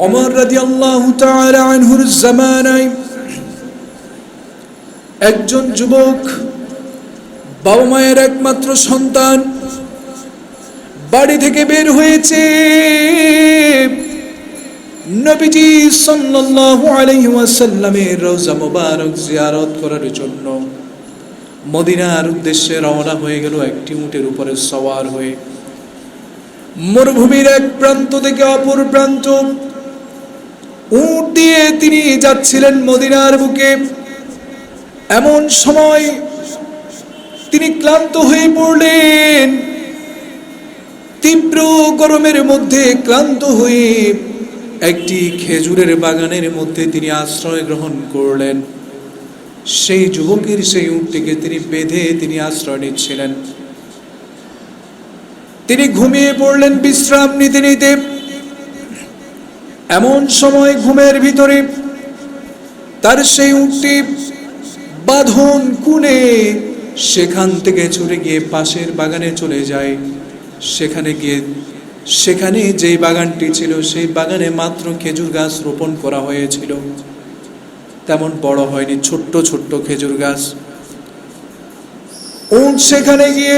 ওমর রাদিয়াল্লাহু তাআলা আনহুর জামানায় একজন যুবক, বাবা মায়ের একমাত্র সন্তান, বাড়ি থেকে বের হয়েছে নবীজি সাল্লাল্লাহু আলাইহি ওয়াসাল্লামের রওজা মুবারক জিয়ারত করার জন্য মদিনার উদ্দেশ্যে রওনা হয়ে গেল একটি উটের উপরে সওয়ার হয়ে। মরুভূমির এক প্রান্ত থেকে অপর প্রান্ত উট দিয়ে তিনি যাচ্ছিলেন মদিনার বুকে। এমন সময় তিনি ক্লান্ত হয়ে পড়লেন। তীব্র গরমের মধ্যে ক্লান্ত হয়ে একটি খেজুরের বাগানের মধ্যে তিনি আশ্রয় গ্রহণ করলেন। সেই যুবকের সেই উটটিকে তিনি বেঁধে তিনি আশ্রয় নিচ্ছিলেন। তিনি ঘুমিয়ে পড়লেন বিশ্রাম নিতে নিতে। এমন সময় ঘুমের ভিতরে তার সেই উটটি বাঁধন খুলে সেখান থেকে ছুটে গিয়ে পাশের বাগানে চলে যায়। সেখানে যেই বাগানটি ছিল সেই বাগানে মাত্র খেজুর গাছ রোপণ করা হয়েছিল, তেমন বড় হয়নি, ছোট্ট ছোট্ট খেজুর গাছ। উট সেখানে গিয়ে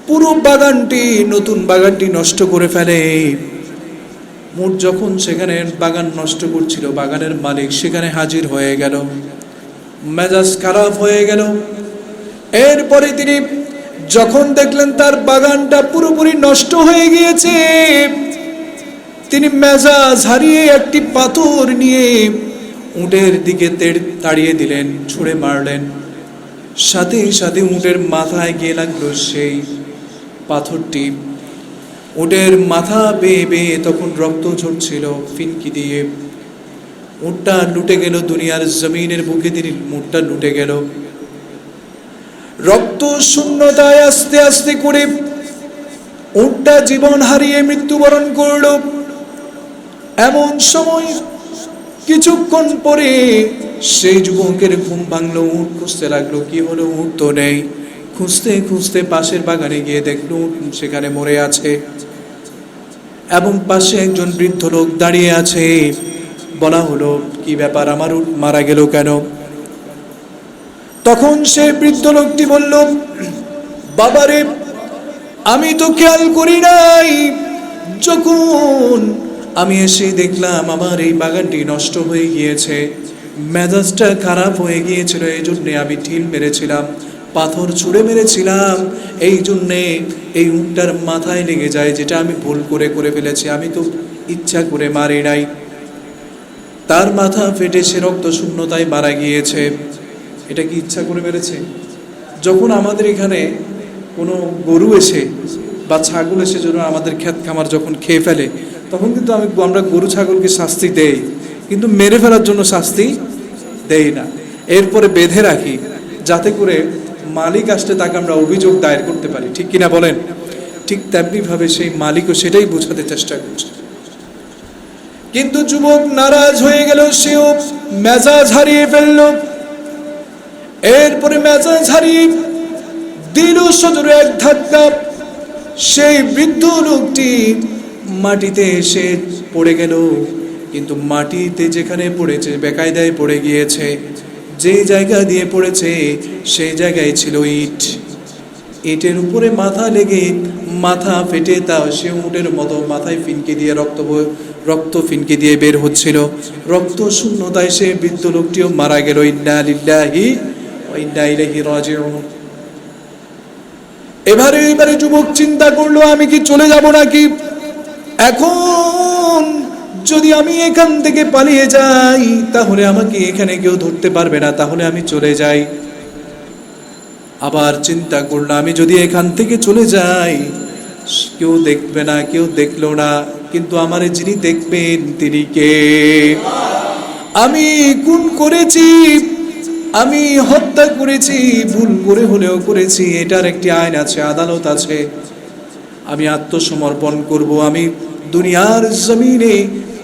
পুরো বাগানটি, নতুন বাগানটি নষ্ট করে ফেলে। উট যখন সেখানে বাগান নষ্ট করছিল, বাগানের মালিক সেখানে হাজির হয়ে গেল। মেজাজ খারাপ হয়ে গেল। এরপরে তিনি যখন দেখলেন তার বাগানটা পুরোপুরি নষ্ট হয়ে গিয়েছে, তিনি মেজাজ হারিয়ে একটি পাথর নিয়ে উটের দিকে তাড়িয়ে দিলেন, ছুঁড়ে মারলেন। সাথে সাথে উটের মাথায় গিয়ে লাগলো সেই পাথরটি। উটের মাথা বেয়ে বেয়ে তখন রক্ত ঝরছিল ফিনকি দিয়ে। উটটা লুটে গেল, দুনিয়ার জমিনের বুকে তিনি উটটা লুটে গেল। রক্ত শূন্যতায় আস্তে আস্তে করে উটটা জীবন হারিয়ে মৃত্যুবরণ করল। এমন সময় কিছুক্ষণ পরে সেই যুবকের ঘুম ভাঙলো। উট খুঁজতে লাগলো, কি হলো, উট তো নেই। খুঁজতে খুঁজতে পাশের বাগানে গিয়ে দেখলো উট সেখানে মরে আছে এবং পাশে একজন বৃদ্ধ লোক দাঁড়িয়ে আছে। বলা হলো, কি ব্যাপার, আমার উট মারা গেল কেন? তখন সে বৃদ্ধ লোকটি বলল, বাবারে, আমি তো খেয়াল করি নাই। যখন আমি এসে দেখলাম আমার এই বাগানটি নষ্ট হয়ে গিয়েছে, মেজাজটা খারাপ হয়ে গিয়েছিল, এই জন্যে আমি ঢিল মেরেছিলাম, পাথর ছুঁড়ে মেরেছিলাম। এই জন্যে এই উটটার মাথায় লেগে যায়, যেটা আমি ভুল করে ফেলেছি, আমি তো ইচ্ছা করে মারি নাই। তার মাথা ফেটে সে রক্ত শূন্যতায় মারা গিয়েছে। এটা কি ইচ্ছা করে মেরেছে? যখন আমাদের এখানে কোনো গরু এসে বা ছাগল এসে যেন আমাদের ক্ষেত খামার যখন খেয়ে ফেলে, তখন কিন্তু আমরা গরু ছাগলকে শাস্তি দেই, কিন্তু মেরে ফেলার জন্য শাস্তি দেই না। এরপরে বেঁধে রাখি যাতে করে মালিক আসলে তাকে আমরা অভিযোগ দায়ের করতে পারি, ঠিক কিনা বলেন? ঠিক তেমনিভাবে সেই মালিকও সেটাই বোঝাতে চেষ্টা করছে। কিন্তু যুবক নারাজ হয়ে গেল, সেও মেজাজ হারিয়ে ফেলল। এরপরে মেজাজ হারিয়ে দিল সজোরে এক ধাক্কা। সেই বৃদ্ধ লোকটি মাটিতে এসে পড়ে গেল। কিন্তু মাটিতে যেখানে পড়েছে বেকায়দায় পড়ে গিয়েছে। যে জায়গা দিয়ে পড়েছে সেই জায়গায় ছিল ইট। ইটের উপরে মাথা লেগে মাথা ফেটে তা সে উটের মতো মাথায় ফিনকে দিয়ে রক্ত ফিনকে দিয়ে বের হচ্ছিল। রক্ত শূন্যতায় সে বৃদ্ধ লোকটিও মারা গেল। ইন্না লিল্লাহি ওয়া ইন্না ইলাইহি রাজিউন। এবারে যুবক চিন্তা করলো, আমি কি চলে যাব নাকি? এখন যদি আমি এখান থেকে পালিয়ে যাই তাহলে আমাকে এখানে কেউ ধরতে পারবে না, তাহলে আমি চলে যাই। আবার চিন্তা করলো, আমি যদি এখান থেকে চলে যাই কেউ দেখবে না, কেউ দেখলো না, কিন্তু আমারে যিনি দেখবেন তিনি কে? আমি খুন করেছি, আমি হত্যা করেছি, ভুল করে হলেও করেছি, এটার একটি আইন আছে, আদালত আছে। আমি আত্মসমর্পণ করব। আমি দুনিয়ার জমিনে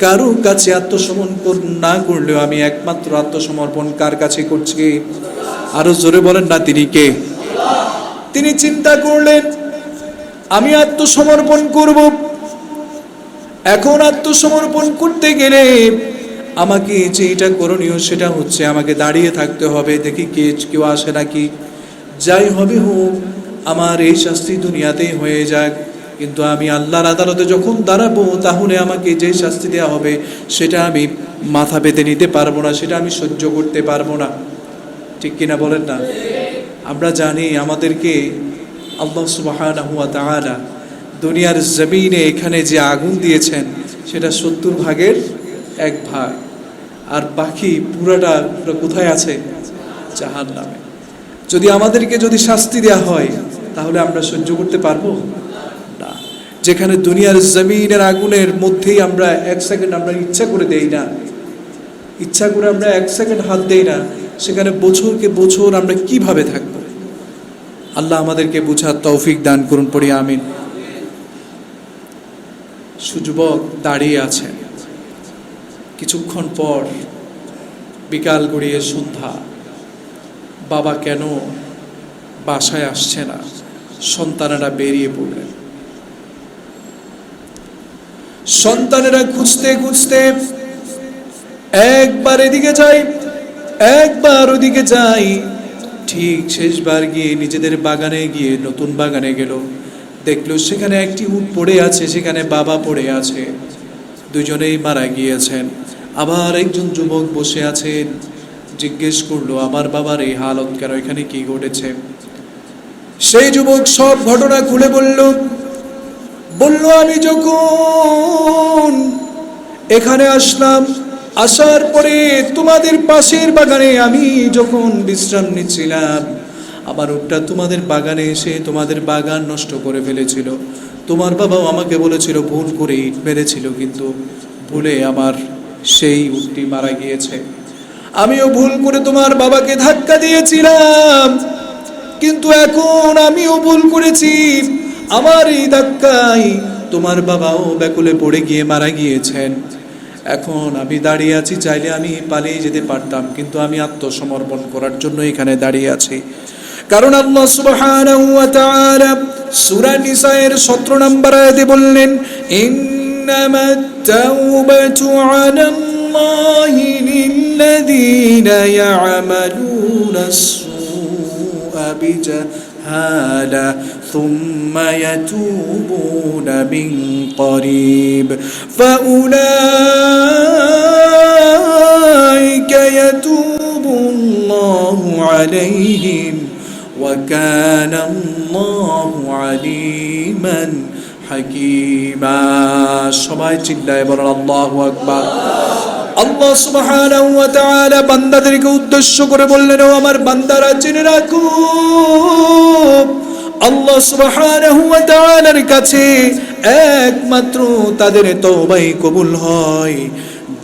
কারো কাছে আত্মসমর্পণ না করলেও আমি একমাত্র আত্মসমর্পণ কার কাছে করছি? আরো জোরে বলেন না, তিনি কে? তিনি চিন্তা করলেন, আমি আত্মসমর্পণ করব। এখন আত্মসমর্পণ করতে গেলে আমাকে যেটা করণীয় সেটা হচ্ছে আমাকে দাঁড়িয়ে থাকতে হবে, দেখি কেউ আসে নাকি, যাই হবে হোক আমার এই শাস্তি দুনিয়াতেই হয়ে যাক, কিন্তু আমি আল্লাহর আদালতে যখন দাঁড়াবো তাহলে আমাকে যে শাস্তি দেওয়া হবে সেটা আমি মাথা পেতে নিতে পারবো না, সেটা আমি সহ্য করতে পারবো না। ঠিক কিনা বলেন না? আমরা জানি আমাদেরকে আল্লাহ সুবহানাহু ওয়া তাআলা দুনিয়ার জমিনে এখানে যে আগুন দিয়েছেন সেটা 70 ভাগের 1 ভাগ, আর বাকি পুরোটা কোথায় আছে? জাহান্নামে। যদি আমাদেরকে যদি শাস্তি দেওয়া হয় তাহলে আমরা সহ্য করতে পারবো না। যেখানে দুনিয়ার জমিনের আগুনের মধ্যেই আমরা 1 সেকেন্ড আমরা ইচ্ছা করে দেই না, ইচ্ছা করে আমরা 1 সেকেন্ড হাত দেই না, সেখানে বছরকে বছর আমরা কিভাবে থাকব? আল্লাহ আমাদেরকে বুঝার তৌফিক দান করুন, পড়ি আমিন। সুযুবক দাঁড়িয়ে আছেন, কিছুক্ষণ পর বিকাল গড়িয়ে সন্ধ্যা, বাবা কেন বাসায় আসছে না? সন্তানেরা বেরিয়ে পড়লেন। সন্তানেরা খুঁজতে খুঁজতে একবার এদিকে যাই একবার ওদিকে যাই, ঠিক শেষবার গিয়ে নিজেদের বাগানে গিয়ে নতুন বাগানে গেল, দেখলো সেখানে একটি উট পড়ে আছে, সেখানে বাবা পড়ে আছে, দুজনেই মারা গিয়েছেন। আবার একজন যুবক বসে আছেন, জিজ্ঞেস করলো আমার বাবার এই হালত কেন, এখানে কি ঘটেছে? সেই যুবক সব ঘটনা খুলে বলল আমি যখন এখানে আসলাম, আসার পরে তোমাদের পাশের বাগানে আমি যখন বিশ্রাম নিচ্ছিলাম, আমার উটটা তোমাদের বাগানে এসে তোমাদের বাগান নষ্ট করে ফেলেছিল। তোমার বাবাও আমাকে বলেছিল ভুল করে ইট মেরেছিল, কিন্তু ভুলে আমার সেই উটটি মারা গিয়েছে। আমিও ভুল করে তোমার বাবাকে ধাক্কা দিয়েছিলাম, কিন্তু এখন আমিও ভুল করেছি, আমার এই ধাক্কায় তোমার বাবাও ব্যাকুলে পড়ে গিয়ে মারা গিয়েছেন। এখন আমি দাঁড়িয়ে আছি, চাইলে আমি পালিয়ে যেতে পারতাম, কিন্তু আমি আত্মসমর্পণ করার জন্য এখানে দাঁড়িয়ে আছি। কারণ আল্লাহ সুবহানাহু ওয়া তাআলা সূরা নিসায়ের 17 নম্বর আয়াতে বললেন, ইন্নামাত তাওবাতু আলাল্লাহি লিল্লাযীনা ইয়া'মালুনাস সুআ বিজাহালা থুম্মা ইয়াতুবুনা মিন করিব ফাউলাইকা ইয়াতুবুল্লাহু আলাইহিম وَكَانَ اللَّهُ عَلِيمًا حَكِيمًا। সবাই চিল্লায় বলেন আল্লাহু আকবার। আল্লাহ সুবহানাহু ওয়া তাআলা বান্দাদেরকে উদ্দেশ্য করে বললেন, ও আমার বান্দারা জেনে রাখো, আল্লাহ সুবহানাহু ওয়া তাআলার কাছে একমাত্র তাদের তওবাই কবুল হয়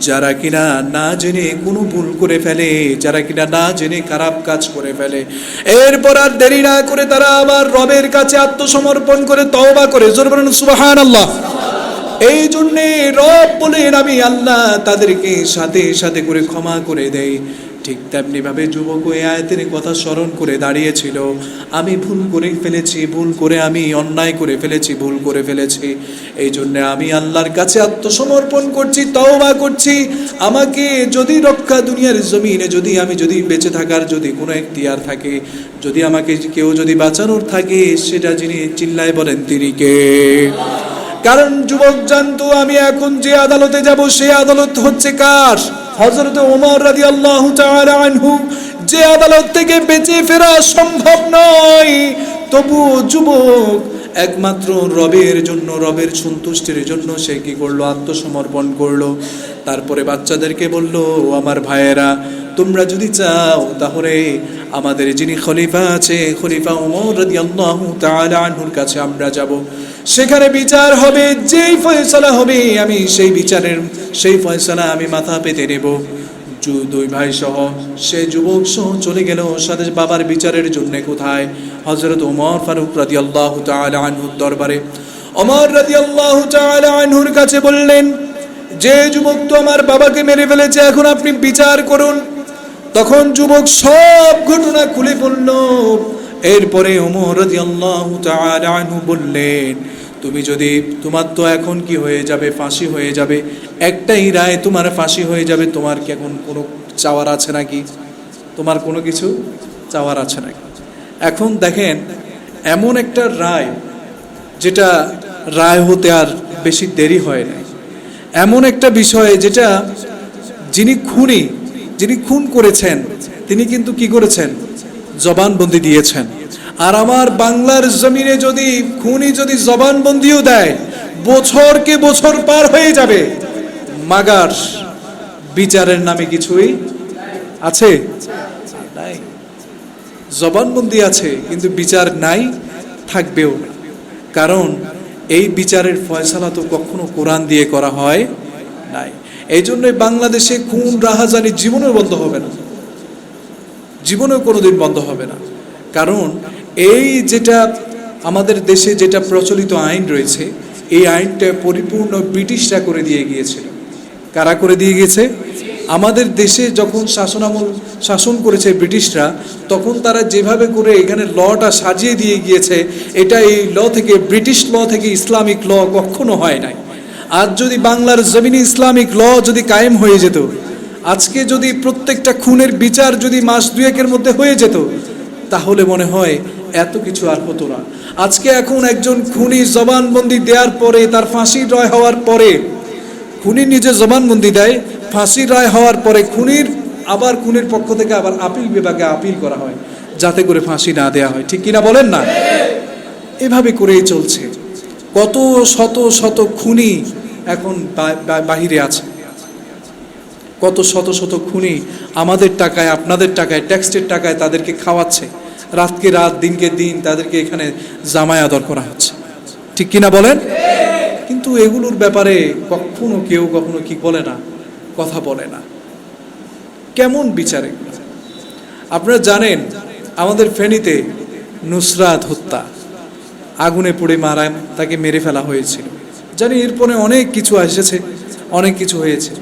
যারা কিনা না জেনে কোনো ভুল করে ফেলে, যারা কিনা না জেনে খারাপ কাজ করে ফেলে, এরপর আর দেরি না করে তারা আবার রবের কাছে আত্মসমর্পণ করে তওবা করে। জোরে বলেন সুবহানাল্লাহ। এই জন্যে রব বলেন আমি আল্লাহ তাদেরকে সাথে সাথে করে ক্ষমা করে দেই। ঠিক তেমনি ভাবে যুবক ওই আয়াতের কথা স্মরণ করে দাঁড়িয়েছিল, আমি ভুল করে ফেলেছি, ভুল করে আমি অন্যায় করে ফেলেছি, ভুল করে ফেলেছি, এই জন্য আমি আল্লাহর কাছে আত্মসমর্পণ করছি, তওবা করছি। আমাকে যদি রক্ষা দুনিয়ার জমিনে যদি বেঁচে থাকার যদি কোনো এখতিয়ার থাকে, যদি আমাকে কেউ যদি বাঁচানোর থাকে, সেটা যিনি চিল্লায় বলেন তিনি কে? কারণ যুবক জানতো আমি এখন যে আদালতে যাব সেই আদালত হচ্ছে কার? হযরত ওমর রাদিয়াল্লাহু তাআলা আনহু। যে আদালত থেকে বেঁচে ফেরা সম্ভব নয়, তবু যুবক একমাত্র রবের জন্য, রবের সন্তুষ্টির জন্য সে কি করলো? আত্মসমর্পণ করলো। তারপরে বাচ্চাদেরকে বলল, আমার ভাইয়েরা, তোমরা যদি চাও তাহলে আমাদের যিনি খলিফা আছে, খলিফা ওমর রাদিয়াল্লাহু তাআলা আনহুর কাছে আমরা যাব, সেখানে বিচার হবে, যেই ফয়সালা হবে আমি সেই ফয়সালা আমি মাথা পেতে নেব। দুই ভাই সহ সে যুবক সহ চলে গেল সাথে বাবার বিচারের জন্য। কোথায়? হযরত ওমর ফারুক রাদিয়াল্লাহু তাআলা আনহুর দরবারে। ওমর রাদিয়াল্লাহু তাআলা আনহুর কাছে বললেন, যে যুবক তো আমার বাবাকে মেরে ফেলেছে, এখন আপনি বিচার করুন। তখন যুবক সব ঘটনা খুলে বলল। এরপরে ওমর রাদিয়াল্লাহু তাআলা আনহু বললেন, তুমি যদি, তোমার তো এখন কি হয়ে যাবে, ফাঁসি হয়ে যাবে, একটাই রায়, তোমার ফাঁসি হয়ে যাবে, তোমার কি এখন কোনো চাওয়ার আছে নাকি? তোমার কোনো কিছু চাওয়ার আছে নাকি? এখন দেখেন, এমন একটা রায় যেটা রায় হতে আর বেশি দেরি হয় না, এমন একটা বিষয় যেটা যিনি খুনি, যিনি খুন করেছেন, তিনি কিন্তু কি করেছেন? জবানবন্দি দিয়েছেন। আর আমার বাংলার জমিনে যদি খুনি যদি জবানবন্দিও দেয়, বছরকে বছর পার হয়ে যাবে, মাগার বিচারের নামে কিছুই আছে? নাই। জবানবন্দি আছে কিন্তু বিচার নাই, থাকবেও না। কারণ এই বিচারের ফয়সালা তো কখনো কোরআন দিয়ে করা হয় নাই। এই জন্যই বাংলাদেশে খুন রাহাজানি জীবনেও বন্ধ হবে না, জীবনেও কোনোদিন বন্ধ হবে না। কারণ এই যেটা আমাদের দেশে যেটা প্রচলিত আইন রয়েছে, এই আইনটা পরিপূর্ণ ব্রিটিশরা করে দিয়ে গিয়েছিল। কারা করে দিয়ে গিয়েছে? আমাদের দেশে যখন শাসন করেছে ব্রিটিশরা, তখন তারা যেভাবে করে এখানে লটা সাজিয়ে দিয়ে গিয়েছে, এটা এই ল থেকে, ব্রিটিশ ল থেকে ইসলামিক ল কখনো হয় নাই। আজ যদি বাংলার জমিনে ইসলামিক ল যদি কায়েম হয়ে যেত, আজকে যদি প্রত্যেকটা খুনের বিচার যদি মাস দুয়েকের মধ্যে হয়ে যেত, তাহলে মনে হয় এত কিছু আর হতো না। আজকে এখন একজন খুনি জবানবন্দি দেওয়ার পরে, তার ফাঁসির রায় হওয়ার পরে, খুনি নিজে জবানবন্দি দেয়, ফাঁসির রায় হওয়ার পরে খুনির পক্ষ থেকে আবার আপিল বিভাগে আপিল করা হয়, যাতে করে ফাঁসি না দেয়া হয়। ঠিক কিনা বলেন না? এভাবে করেই চলছে। কত শত শত খুনি এখন বাহিরে আছে, কত শত শত খুনি আমাদের টাকায়, আপনাদের টাকায়, ট্যাক্সের টাকায় তাদেরকে খাওয়াচ্ছে, রাতকে রাত, দিনকে দিন তাদেরকে এখানে জামায় আদর করা হচ্ছে। ঠিক কিনা বলেন? কিন্তু এগুলোর ব্যাপারে কখনো কেউ কখনো কি বলে না, কথা বলে না। কেমন বিচার এগুলো? আপনারা জানেন আমাদের ফেনীতে নুসরাত হত্যা, আগুনে পুড়ে মারা, তাকে মেরে ফেলা হয়েছিল। জানি এরপরে অনেক কিছু এসেছে, অনেক কিছু হয়েছে।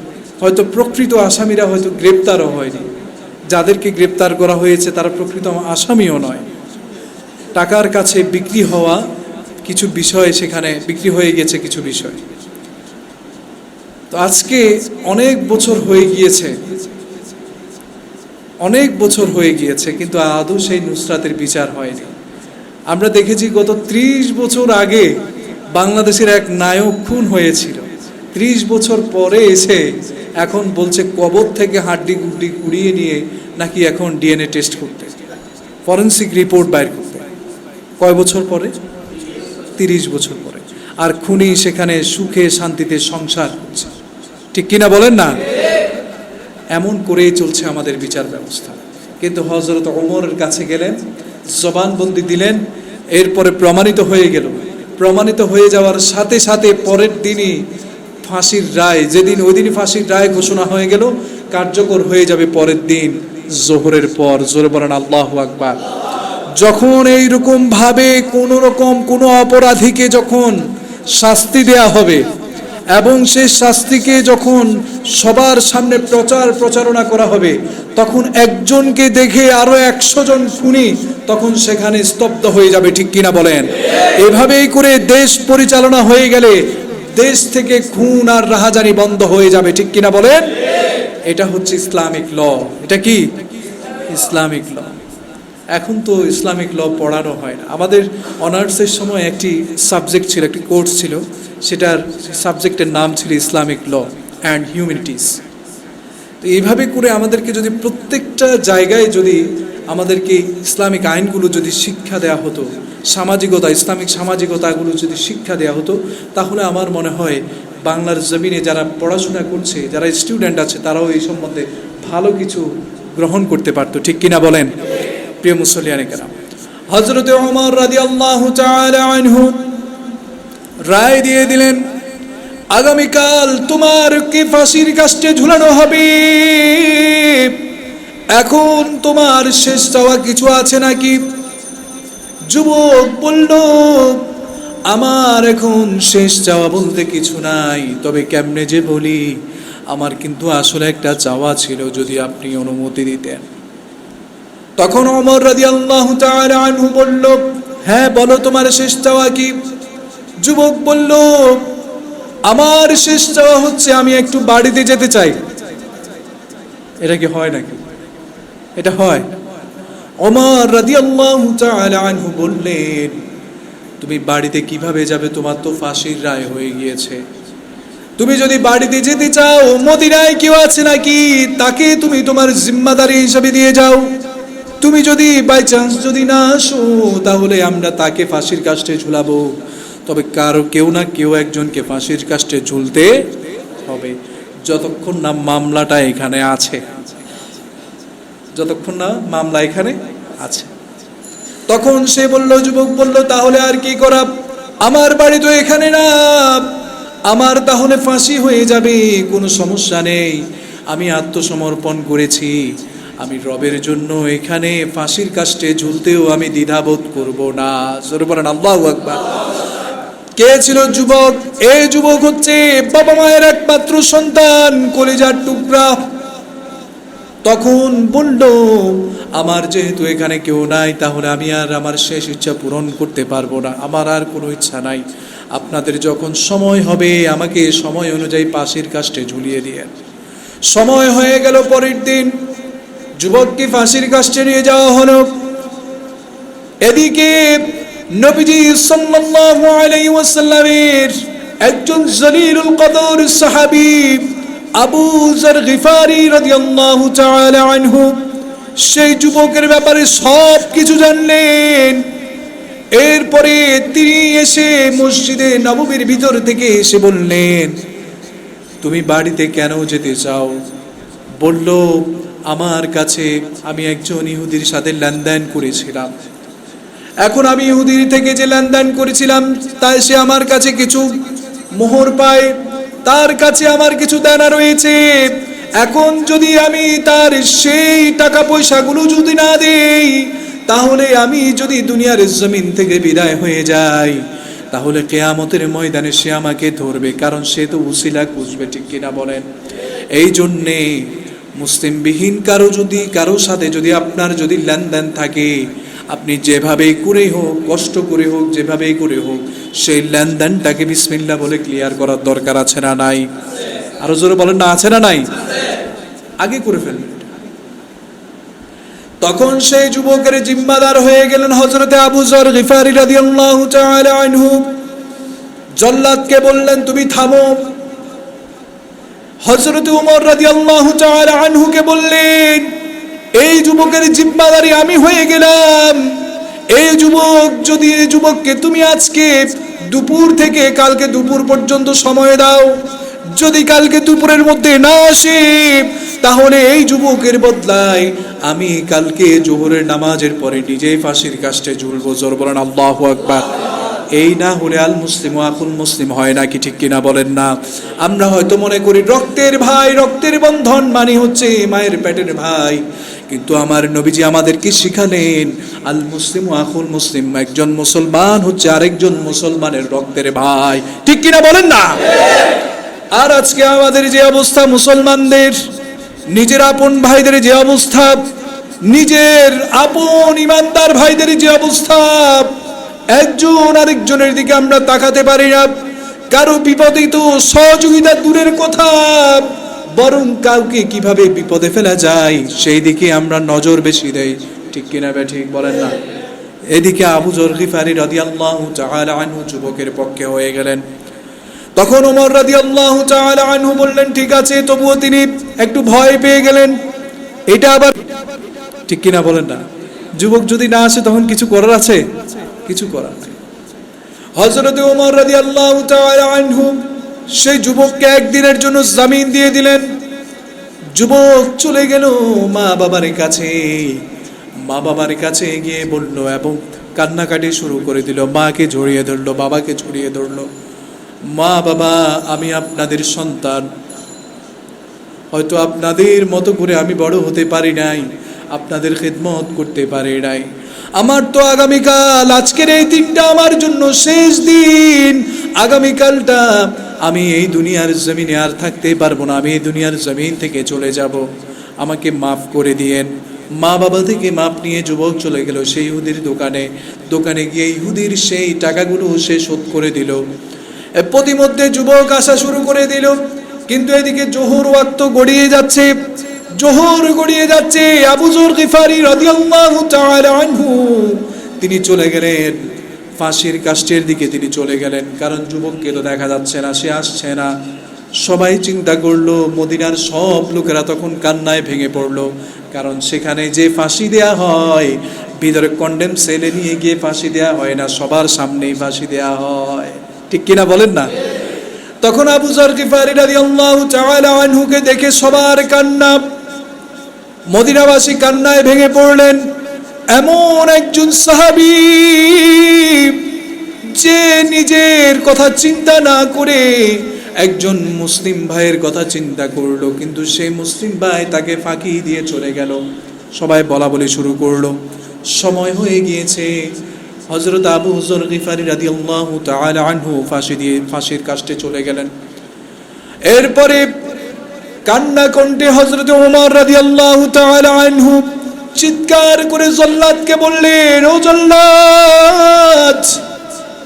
হয়তো প্রকৃত আসামিরা হয়তো গ্রেপ্তারও হয়নি, যাদেরকে গ্রেপ্তার করা হয়েছে তারা প্রকৃত আসামিও নয়। টাকার কাছে বিক্রি হওয়া কিছু বিষয়, সেখানে বিক্রি হয়ে গেছে কিছু বিষয়। তো আজকে অনেক বছর হয়ে গিয়েছে, অনেক বছর হয়ে গিয়েছে, কিন্তু আদৌ সেই নুসরাতের বিচার হয়নি। আমরা দেখেছি গত 30 বছর আগে বাংলাদেশের এক নায়ক খুন হয়েছিল, 30 বছর পরে এসে এখন বলছে কবর থেকে হাড্ডি গুড্ডি কুড়িয়ে নিয়ে নাকি এখন ডিএনএ টেস্ট করতে, ফরেন্সিক রিপোর্ট বাইর করতে। কয় বছর পরে? 30 বছর পরে। আর খুনি সেখানে সুখে শান্তিতে সংসার করছে। ঠিক কিনা বলেন না? এমন করেই চলছে আমাদের বিচার ব্যবস্থা। কিন্তু হযরত ওমরের কাছে গেলেন, জবানবন্দি দিলেন, এরপরে প্রমাণিত হয়ে গেল। প্রমাণিত হয়ে যাওয়ার সাথে সাথে পরের দিনই ফাঁসির রায়, যেদিন ওই দিনই ফাঁসির রায় ঘোষণা হয়ে গেল, কার্যকর হয়ে যাবে পরের দিন জোহরের পর। জোরে বলেন আল্লাহু আকবার। যখন এইরকম ভাবে কোনো অপরাধীকে যখন শাস্তি দেয়া হবে, এবং সেই শাস্তিকে যখন সবার সামনে প্রচারণা করা হবে, তখন একজনকে দেখে আরো 100 জন খুনি তখন সেখানে স্তব্ধ হয়ে যাবে। ঠিক কিনা বলেন? এভাবেই করে দেশ পরিচালনা হয়ে গেলে দেশ থেকে খুন আর রাহাজানি বন্ধ হয়ে যাবে। ঠিক কিনা বলেন? এটা হচ্ছে ইসলামিক ল। এটা কি? Islamic law. এখন তো ইসলামিক ল পড়ানো হয় না। আমাদের অনার্সের সময় একটি সাবজেক্ট ছিল, একটি কোর্স ছিল, সেটার সাবজেক্টের নাম ছিল ইসলামিক ল অ্যান্ড হিউম্যানিটিস। তো এইভাবে করে আমাদেরকে যদি প্রত্যেকটা জায়গায় যদি আমাদেরকে ইসলামিক আইনগুলো যদি শিক্ষা দেওয়া হতো, সামাজিকতা, ইসলামিক সামাজিকতাগুলো যদি শিক্ষা দেওয়া হতো, তাহলে আমার মনে হয় বাংলার জমিনে যারা পড়াশোনা করছে, যারা স্টুডেন্ট আছে, তারাও এই সম্বন্ধে ভালো কিছু গ্রহণ করতে পারতো। ঠিক কিনা বলেন? প্রিয় মুসল্লিয়ানে কেরাম, হযরত ওমর রাদিয়াল্লাহু তাআলা আনহু রায় দিয়ে দিলেন, আগামীকাল তোমারকে ফাঁসির কাস্টে ঝুলানো হবে। এখন তোমার শেষ চাওয়া কিছু আছে নাকি? যুবক বলল, আমার এখন শেষ চাওয়া বলতে কিছু নাই, তবে কেমনে যে বলি, আমার কিন্তু আসলে একটা চাওয়া ছিল, যদি আপনি অনুমতি দিতেন। তখন ওমর রাদিয়াল্লাহু তাআলা আনহু বলল, হ্যাঁ বলো, তোমার শেষ চাওয়া কি? যুবক বলল, আমার শেষ চাওয়া হচ্ছে আমি একটু বাড়িতে যেতে চাই। এটা কি হয় নাকি? এটা হয়? ওমর রাদিয়াল্লাহু তাআলা আনহু বললেন, তুমি বাড়িতে কিভাবে যাবে? তোমার তো ফাঁসির রায় হয়ে গিয়েছে। তুমি যদি বাড়িতে যেতে চাও, মদিনায় কেউ আছে নাকি তাকে তুমি তোমার জিম্মাদারি হিসাবে দিয়ে যাও। তুমি যদি বাই চান্স যদি না আসো, তাহলে আমরা তাকে ফাঁসির কাস্টে ঝুলাবো। তবে কেউ না কেউ একজনকে ফাঁসির কাস্টে ঝুলতে হবে, যতক্ষণ না মামলাটা এখানে আছে, যতক্ষণ না মামলা এখানে আছে। তখন সে বলল, যুবক বলল, তাহলে আর কি করা? আমার বাড়ি তো এখানে না, আমার তাহলে ফাঁসি হয়ে যাবে, কোনো সমস্যা নেই। আমি আত্মসমর্পণ করেছি, আমি রবের জন্য এখানে ফাঁসির কাস্টে ঝুলতেও আমি দ্বিধাবোধ করব না। জোরে বলেন আল্লাহু আকবার। কে ছিল যুবক? এই যুবক হচ্ছে বাবা মায়ের একমাত্র সন্তান, কলিজার টুকরা। তখন বলল, আমার যেহেতু এখানে কেউ নাই, তাহলে আমি আর আমার শেষ ইচ্ছা পূরণ করতে পারবো না, আমার আর কোনো ইচ্ছা নাই। আপনাদের যখন সময় হবে, আমাকে সময় অনুযায়ী ফাঁসির কাস্টে ঝুলিয়ে দিয়ে। সময় হয়ে গেল, পরের দিন যুবককে ফাঁসির কাস্টে নিয়ে যাওয়া হলো। এদিকে নবীজি সাল্লাল্লাহু আলাইহি ওয়াসাল্লামের একজন জলিলুল কদর সাহাবী আবু যর গিফারি রাদিয়াল্লাহু তাআলা আনহু সেই যুবকের ব্যাপারে সব কিছু জানলেন। এরপরে তিনি এসে মসজিদে নববীর ভিতর থেকে এসে বললেন, তুমি বাড়িতে কেন যেতে চাও? বলল, আমার কাছে আমি একজন ইহুদির সাথে লেনদেন করেছিলাম। এখন আমি ইহুদির থেকে যে লেনদেন করেছিলাম, তাই সে আমার কাছে কিছু মোহর পায়, তার কাছে আমার কিছু দেনা রয়েছে। এখন যদি আমি তার সেই টাকা পয়সাগুলো যদি না দেই, তাহলে আমি যদি দুনিয়ার জমিন থেকে বিদায় হয়ে যাই, তাহলে কিয়ামতের ময়দানে সে আমাকে ধরবে, কারণ সে তো উসিলা খুঁজবে, ঠিক কিনা বলেন? এই জন্যে মুসলিমবিহীন কারো সাথে যদি আপনার যদি লেনদেন থাকে, আপনি যেভাবেই করে হোক, কষ্ট করে হোক, যেভাবেই করে হোক, সেই লেনদেনটাকে বিসমিল্লাহ বলে ক্লিয়ার করার দরকার আছে না নাই? আরো জোরে বলেন না, আছে না নাই? আগে করে ফেলবেন। তখন সেই যুবকের জিম্মাদার হয়ে গেলেন হযরতে আবু যর গিফারি রাদিয়াল্লাহু তাআলা আনহু। জল্লাদকে বললেন, তুমি থামো। হযরতে ওমর রাদিয়াল্লাহু তাআলা আনহুকে বললেন, এই যুবকের জিম্মাদারি আমি হয়ে গেলাম। এই যুবককে তুমি আজকে দুপুর থেকে কালকে দুপুর পর্যন্ত সময় দাও। যদি কালকে দুপুরের মধ্যে না আসে, তাহলে এই যুবকের বদলায় আমি কালকে জোহরের নামাজের পরে নিজেই ফাঁসির কাস্টে ঝুলবো। জোর বলেন আল্লাহু আকবার। এই না হলে আল মুসলিম আকুল মুসলিম হয় নাকি, ঠিক কিনা বলেন না? আমরা হয়তো মনে করি রক্তের ভাই, রক্তের বন্ধন মানে হচ্ছে মায়ের পেটের ভাই, কিন্তু আমার নবীজি আমাদেরকে শিখালেন আল মুসলিম আকুল মুসলিম, একজন মুসলমান হচ্ছে আরেকজন মুসলমানের রক্তের ভাই, ঠিক কিনা বলেন না? আর আজকে আমাদের যে অবস্থা, মুসলমানদের নিজের আপন ভাইদের যে অবস্থা, নিজের আপন ইমানদার ভাইদের যে অবস্থা, একজন আরেকজনের দিকে আমরা তাকাতে পারি না। কারো বিপদে তো সহযোগিতা দূরের কথা, বরং কাউকে কিভাবে বিপদে ফেলা যায় সেই দিকে আমরা নজর বেশি দেই, ঠিক কিনা বে ঠিক বলেন না? এদিকে আবু যর গিফারি রাদিয়াল্লাহু তাআলা আনহু যুবকের পক্ষে হয়ে গেলেন। তখন ওমর রাদিয়াল্লাহু তাআলা আনহু বললেন, ঠিক আছে। তবুও তিনি একটু ভয় পেয়ে গেলেন। এটা আবার ঠিক কিনা বলেন না? যুবক যদি না আসে তখন কিছু করার আছে? কিছু করার নেই। হযরত ওমর রাদিয়াল্লাহু তাআলা আনহু সেই যুবককে একদিনের জন্য জামিন দিয়ে দিলেন। যুবক চলে গেল মা বাবার কাছে। মা বাবার কাছে গিয়ে বলল এবং কান্নাকাটি শুরু করে দিল। মাকে জড়িয়ে ধরলো, বাবাকে জড়িয়ে ধরলো। মা বাবা, আমি আপনাদের সন্তান, হয়তো আপনাদের মতো করে আমি বড় হতে পারি নাই, আপনাদের খেদমত করতে পারি নাই। আমার তো আগামীকাল, আজকের এই দিনটা আমার জন্য শেষ দিন। আগামীকালটা আমি এই দুনিয়ার জমিনে আর থাকতে পারবো না, আমি এই দুনিয়ার জমিন থেকে চলে যাব। আমাকে মাফ করে দিয়েন। মা বাবা থেকে মাপ নিয়ে যুবক চলে গেল সেই ইহুদির দোকানে। দোকানে গিয়ে ইহুদির সেই টাকাগুলো সে শোধ করে দিল। প্রতিমধ্যে যুবক আসা শুরু করে দিল, কিন্তু এদিকে জোহর ওয়াক্ত গড়িয়ে যাচ্ছে, জোহর গড়িয়ে যাচ্ছে। আবু যর গিফারি রাদিয়াল্লাহু তাআলা আনহু তিনি চলে গেলেন ফাঁসির কাষ্ঠের দিকে, তিনি চলে গেলেন। কারণ যুবককে তো দেখা যাচ্ছে না, সে আসছে না। সবাই চিন্তা করলো, মদিনার সব লোকেরা তখন কান্নায় ভেঙে পড়লো। কারণ সেখানে যে ফাঁসি দেয়া হয়, ভিতরে কন্ডেম সেলে নিয়ে গিয়ে ফাঁসি দেয়া হয় না, সবার সামনেই ফাঁসি দেয়া হয়। ঠিক কিনা বলেন না? তখন আবু যর গিফারি রাদিয়াল্লাহু তাআলা আনহুকে দেখে সবার কান্না, মদিনাবাসী কান্নায় ভেঙে পড়লেন। এমন একজন সাহাবী যে নিজের কথা চিন্তা না করে একজন মুসলিম ভাইয়ের কথা চিন্তা করলো, কিন্তু সেই মুসলিম ভাই তাকে ফাঁকি দিয়ে চলে গেল। সবাই বলা বলি শুরু করলো। সময় হয়ে গিয়েছে, হযরত আবু যর গিফারি রাদিয়াল্লাহু তাআলা আনহু ফাঁসির কাষ্ঠে চলে গেলেন। এরপরে কান্না কণ্ঠে হযরত ওমর রাদিয়াল্লাহু তাআলা আনহু চিৎকার করে জল্লাদকে বললেন, ও জল্লাদ,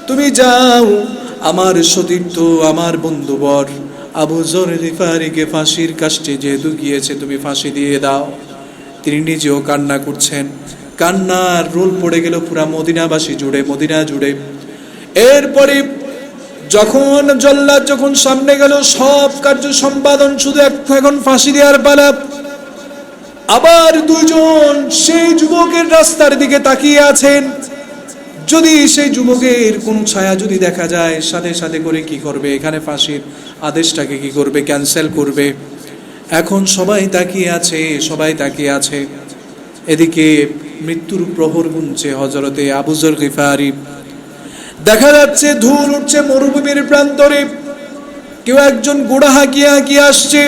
তুমি যাও, আমার সতীর্থ, আমার বন্ধুবর আবু যর গিফারিকে ফাঁসির কাষ্ঠে যেহেতু গিয়েছে, তুমি ফাঁসি দিয়ে দাও। তিনি নিজেও কান্না করছেন। কান্নার রোল পড়ে গেল পুরা মদিনাবাসী জুড়ে, মদিনা জুড়ে। এরপরে যখন জল্লাদ যখন সামনে গেল, সব কার্য সম্পাদন, শুধু এখন ফাঁসি দেওয়ার পালা। আবার দুইজন সেই যুবকের রাস্তার দিকে তাকিয়ে আছেন। যদি সেই যুবকের কোন ছায়া যদি দেখা যায়, সাথে সাথে করে কি করবে, এখানে ফাঁসির আদেশটাকে কি করবে, ক্যান্সেল করবে। এখন সবাই তাকিয়ে আছে, সবাই তাকিয়ে আছে। এদিকে মৃত্যুর প্রহর গুনছে হযরতে আবু যর গিফারি। দেখা যাচ্ছে ধূল উঠছে মরুভূমির প্রান্তরে, কেউ একজন গোড়া হাঁকিয়ে হাঁকিয়ে আসছে।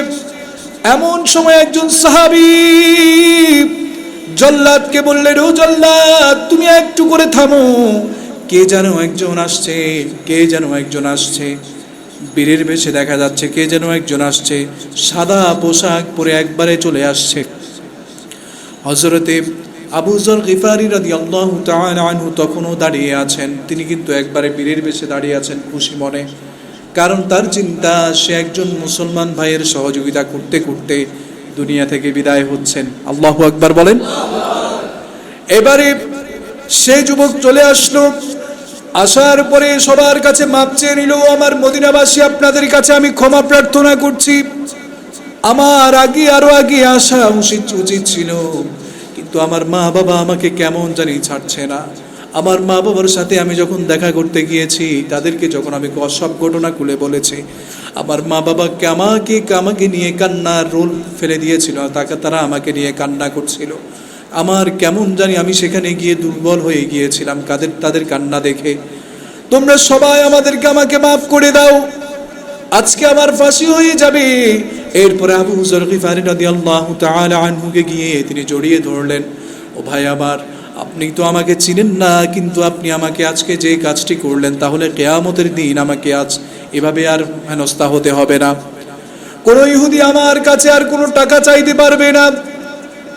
এমন সময় একজন সাহাবী জল্লাদকে বললেন, ও জল্লাদ, তুমি একটু করে থামো, কে যেন একজন আসছে, কে যেন একজন আসছে। বীরের বেশে দেখা যাচ্ছে কে যেন একজন আসছে, সাদা পোশাক পরে একবারে চলে আসছে। হযরতে আবু যর গিফারি রাদিয়াল্লাহু তাআলা আনহু তখনও দাঁড়িয়ে আছেন। তিনি কিন্তু একবারে বীরের বেশে দাঁড়িয়ে আছেন খুশি মনে। কারণ তার চিন্তা, সে একজন মুসলমান ভাইয়ের সহযোগিতা করতে করতে দুনিয়া থেকে বিদায় হচ্ছেন। আল্লাহু আকবার বলেন। এবারে সেই যুবক চলে আসলো। আসার পরে সবার কাছে মাপ চেয়ে নিল, আমার মদিনাবাসী, আপনাদের কাছে আমি ক্ষমা প্রার্থনা করছি, আমার আরো আগে আসা উচিত ছিল, কিন্তু আমার মা বাবা আমাকে কেমন জানি ছাড়ছে না। আমার মা বাবার সাথে আমি যখন দেখা করতে গিয়েছি, তাদেরকে যখন আমি সব ঘটনা খুলে বলেছি, আমার মা বাবা আমাকে নিয়ে কান্নার রোল ফেলে দিয়েছিল, তারা আমাকে নিয়ে কান্না করছিল। আমার কেমন জানি আমি সেখানে গিয়ে দুর্বল হয়ে গিয়েছিলাম তাদের কান্না দেখে। তোমরা সবাই আমাকে মাফ করে দাও, আজকে আমার ফাঁসি হয়ে যাবে। এরপরে আবু যর গিফারি রাদিয়াল্লাহু তাআলা আনহুকে গিয়ে তিনি জড়িয়ে ধরলেন। ও ভাই আমার, আপনি তো আমাকে চিনেন না, কিন্তু আপনি আমাকে আজকে যে কাজটি করলেন, তাহলে কিয়ামতের দিন আমাকে আজ এভাবে আর হেনস্থা হতে হবে না। কোনো ইহুদি আমার কাছে আর কোনো টাকা চাইতে পারবে না,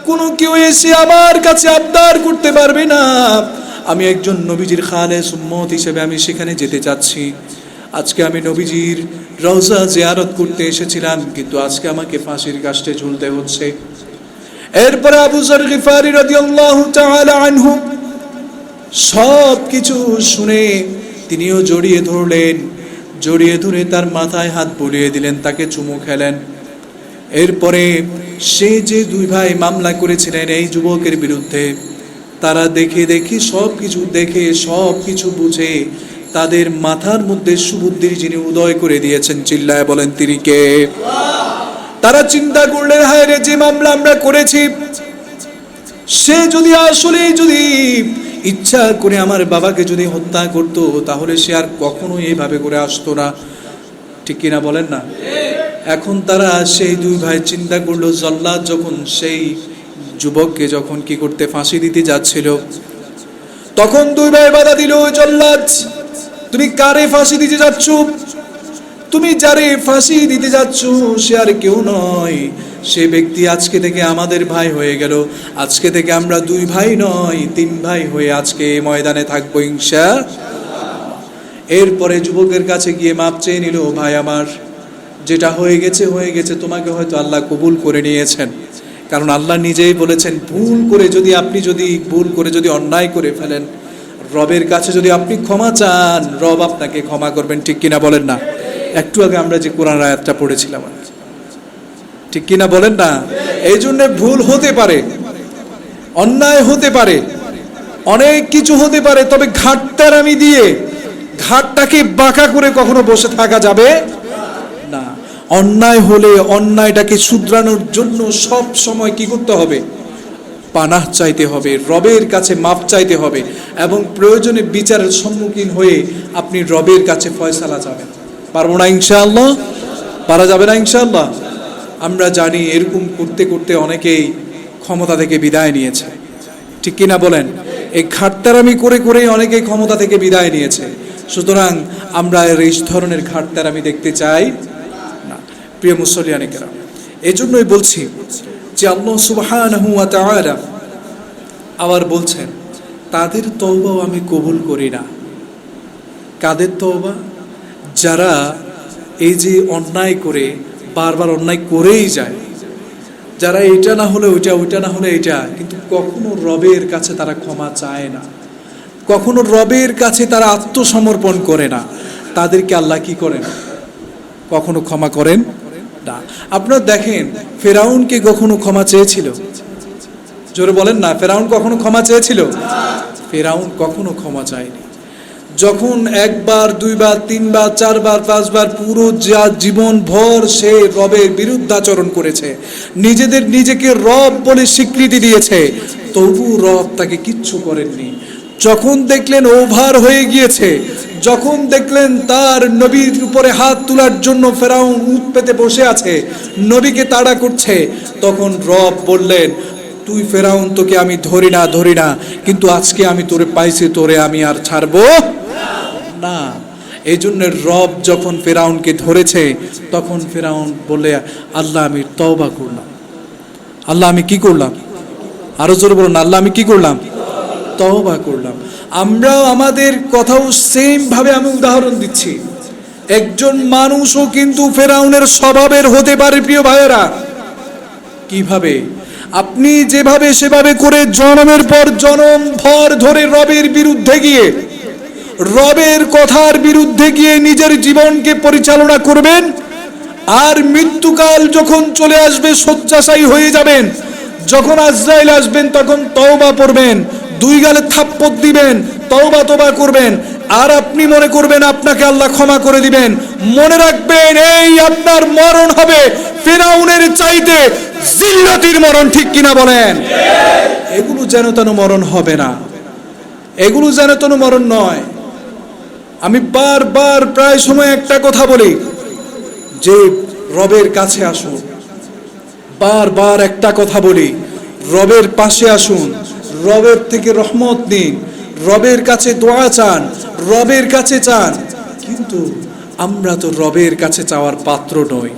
কোনো কেউ এসে আমার কাছে আবদার করতে পারবে না। আমি একজন নবীজির খালেস উম্মত হিসেবে আমি সেখানে যেতে চাচ্ছি। আজকে আমি নবীজির রওজা জিয়ারত করতে এসেছিলাম, কিন্তু আজকে আমাকে ফাঁসির কাষ্ঠে ঝুলতে হচ্ছে। এরপরে আবু যর গিফারি রাদিয়াল্লাহু তাআলা আনহু সব কিছু শুনে তিনিও জড়িয়ে ধরলেন, জড়িয়ে ধরে তার মাথায় হাত বুলিয়ে দিলেন, তাকে চুমু খেলেন। এরপরে সে যে দুই ভাই মামলা করেছিলেন এই যুবকের বিরুদ্ধে, তারা দেখে সব কিছু বুঝে তাদের মাথার মধ্যে সুবুদ্ধির যিনি উদয় করে দিয়েছেন, চিল্লায় বলেন তিনি কে? তারা চিন্তা করলেন, হায় রে, যে মামলা আমরা করেছি, সে যদি ইচ্ছা করে আমার বাবাকে যদি হত্যা করত, তাহলে সে আর কখনো এইভাবে করে আসতো না। ঠিক কিনা বলেন না? এখন তারা সেই দুই ভাই চিন্তা করলো, জল্লাদ যখন সেই যুবককে যখন কি করতে ফাঁসি দিতে যাচ্ছিল, তখন দুই ভাই বাধা দিল, জল্লাদ তুমি কারে ফাঁসি দিতে যাচ্ছ? তুমি যারে ফাঁসি দিতে যাচ্ছ সে আর কেউ নয়, সে ব্যক্তি আজকে থেকে আমাদের ভাই হয়ে গেল। আজকে থেকে আমরা 2 ভাই নয় 3 ভাই হয়ে আজকে এই ময়দানে থাকবো ইনশাআল্লাহ। এরপরে যুবকের কাছে গিয়ে মাপ চেয়ে নিল, ভাই আমার যেটা হয়ে গেছে হয়ে গেছে, তোমাকে হয়তো আল্লাহ কবুল করে নিয়েছেন। কারণ আল্লাহ নিজেই বলেছেন, ভুল করে যদি অন্যায় করে ফেলেন, রবের কাছে যদি আপনি ক্ষমা চান, রব আপনাকে ক্ষমা করবেন। ঠিক কিনা বলেন না? একটু আগে আমরা যে কোরআন আয়াতটা পড়েছিলাম, ঠিক কিনা বলেন না? এই জন্য ভুল হতে পারে, অন্যায় হতে পারে, অনেক কিছু হতে পারে, তবে ঘাটতারামি দিয়ে ঘাটটাকে বাঁকা করে কখনো বসে থাকা যাবে না। অন্যায় হলে অন্যায়টাকে শুধরানোর জন্য সব সময় কি করতে হবে? পানাহ চাইতে হবে, রবের কাছে মাপ চাইতে হবে, এবং প্রয়োজনে বিচারের সম্মুখীন হয়ে আপনি রবের কাছে ফয়সালা যাবেন। পারবো না ইনশাআল্লাহ? পারা যাবে না ইনশাআল্লাহ? আমরা জানি এরকম করতে করতে অনেকেই ক্ষমতা থেকে বিদায় নিয়েছে। ঠিক কিনা বলেন? এই ঘাটতারামি করে করেই অনেকেই ক্ষমতা থেকে বিদায় নিয়েছে। সুতরাং আমরা এই ধরনের ঘাটতারামি দেখতে চাই না, প্রিয় মুসলিয়ানে কেরাম। এই জন্যই বলছি যে আল্লাহ সুবহানাহু ওয়া তাআলা আবার বলছেন, তাদের তওবাও আমি কবুল করি না। কাদের তওবা? যারা এই যে অন্যায় করে বারবার অন্যায় করেই যায়, যারা এটা না হলে ওইটা, ওইটা না হলে এটা, কিন্তু কখনো রবের কাছে তারা ক্ষমা চায় না, কখনো রবের কাছে তারা আত্মসমর্পণ করে না, তাদেরকে আল্লাহ কি করেন? কখনো ক্ষমা করেন না। আপনারা দেখেন, ফেরাউনকে কখনো ক্ষমা চেয়েছিল? জোরে বলেন না, ফেরাউন কখনো ক্ষমা চেয়েছিল? ফেরাউন কখনো ক্ষমা চায়নি। যখন 1 বার 2 বার 3 বার 4 বার 5 বার পুরো জীবন ভর সে রবের বিরুদ্ধাচরণ করেছে, নিজেকে রব বলে স্বীকৃতি দিয়েছে, তবু রব তাকে কিচ্ছু করেননি। যখন দেখলেন ওভার হয়ে গিয়েছে, যখন দেখলেন তার নবীর উপরে হাত তোলার জন্য ফেরাউন উঠ পেতে বসে আছে, নবীকে তাড়া করছে, তখন রব বললেন, তুই ফেরাউন, তোকে আমি ধরি না, কিন্তু আজকে আমি তোরে পাইছি, তোরে আমি আর ছাড়বো না। এই জন্য রব যখন ফেরাউনকে ধরেছে, তখন ফেরাউন বলে, আল্লাহ আমি তওবা করলাম। আল্লাহ আমি কি করলাম? আরো জোরে বলুন, আল্লাহ আমি কি করলাম? তওবা করলাম। আমরাও আমাদের কথাও সেম ভাবে আমি উদাহরণ দিচ্ছি। একজন মানুষও কিন্তু ফেরাউনের স্বভাবের হতে পারে, প্রিয় ভাইয়েরা। কিভাবে? আপনি যেভাবে সেভাবে করে জনমের পর জনম ভর ধরে রবের বিরুদ্ধে গিয়ে, রবের কথার বিরুদ্ধে গিয়ে নিজের জীবনকে পরিচালনা করবেন, আর মৃত্যুকাল যখন চলে আসবে শয্যাশায়ী হয়ে যাবেন, যখন আজরাইল আসবেন তখন তওবা পড়বেন, 2 গালে থাপ্পড় দিবেন, তওবা করবেন, আর আপনি মনে করবেন আপনাকে আল্লাহ ক্ষমা করে দিবেন। মনে রাখবেন, এই আপনার মরণ হবে ফিরআউনের চাইতে জিল্লাতির মরণ। ঠিক কিনা বলেন? এগুলো যেন তেন মরণ হবে না, এগুলো যেন তেন মরণ নয়। আমি বারবার প্রায় সময় একটা কথা বলি যে রবের কাছে আসুন, বারবার একটা কথা বলি, রবের পাশে আসুন, রবের থেকে রহমত নিন, রবের কাছে দোয়া চান, রবের কাছে চান। কিন্তু আমরা তো রবের কাছে চাওয়ার পাত্র নই,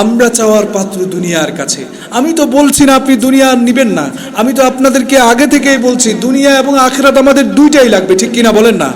আমরা চাওয়ার পাত্র দুনিয়ার কাছে। আমি তো বলছি না আপনি দুনিয়া নিবেন না, আমি তো আপনাদেরকে আগে থেকেই বলছি দুনিয়া এবং আখিরাত আমাদের দুইটাই লাগবে। ঠিক কিনা বলেন না?